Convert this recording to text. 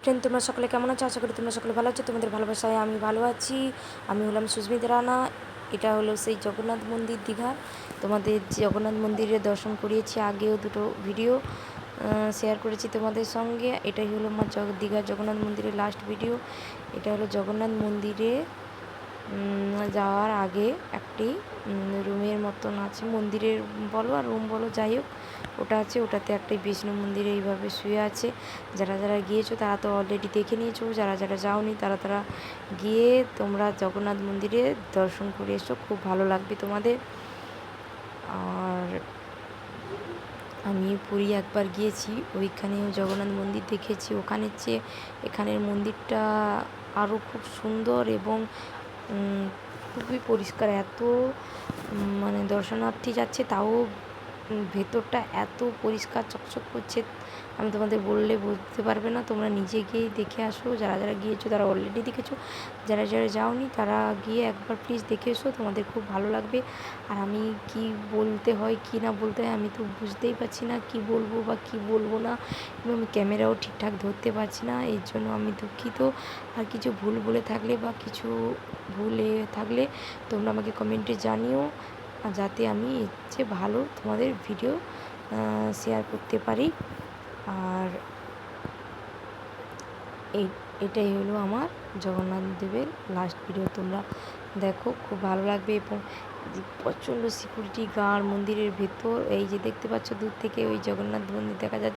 Friend, তোমরা সকলে কেমন আছো? আশা করি তোমরা সকলে ভালো আছো। তোমাদের ভালোবাসায় আমি ভালো আছি। আমি হলাম সুস্মিতা রানা। এটা হলো সেই জগন্নাথ মন্দির দীঘা। তোমাদের জগন্নাথ মন্দিরে দর্শন করিয়েছি, আগেও দুটো ভিডিও শেয়ার করেছি তোমাদের সঙ্গে। এটাই হলো আমার দীঘার জগন্নাথ মন্দিরের লাস্ট ভিডিও। এটা হলো জগন্নাথ মন্দিরে যাওয়ার আগে একটি রুমের মতন আছে, মন্দিরের বলো আর রুম বলো, যাই হোক ওটা আছে। ওটাতে একটি বিষ্ণু মন্দিরে এইভাবে শুয়ে আছে। যারা যারা গিয়েছো তারা তো অলরেডি দেখে নিয়েছো, যারা যারা যাওনি তারা গিয়ে তোমরা জগন্নাথ মন্দিরে দর্শন করে এসো, খুব ভালো লাগবে তোমাদের। আর আমি পুরী একবার গিয়েছি, ওইখানেও জগন্নাথ মন্দির দেখেছি। ওখানের চেয়ে এখানের মন্দিরটা আরও খুব সুন্দর এবং খুবই পরিষ্কার। এত মানে দর্শনার্থী যাচ্ছে, তাও ভেতরটা এত পরিষ্কার চকচক করছে, আমি তোমাদের বললে বুঝতে পারবে না। তোমরা নিজে গিয়েই দেখে আসো। যারা যারা গিয়েছো তারা অলরেডি দেখেছো, যারা যারা যাওনি তারা গিয়ে একবার প্লিজ দেখে এসো, তোমাদের খুব ভালো লাগবে। আর আমি কি বলতে হয় কি না বলতে হয় আমি তো বুঝতেই পারছি না, কি বলবো বা কি বলবো না, এবং আমি ক্যামেরাও ঠিকঠাক ধরতে পারছি না, এর জন্য আমি দুঃখিত। আর কিছু ভুল বলে থাকলে বা কিছু ভুলে থাকলে তোমরা আমাকে কমেন্টে জানিও, যাতে আমি এর চেয়ে ভালো তোমাদের ভিডিও শেয়ার করতে পারি। আর এটাই হলো আমার জগন্নাথ দেবের লাস্ট ভিডিও। তোমরা দেখো, খুব ভালো লাগবে। এবং প্রচণ্ড সিকিউরিটি গার্ড মন্দিরের ভেতর, এই যে দেখতে পাচ্ছ দূর থেকে ওই জগন্নাথ মন্দির দেখা যাচ্ছে।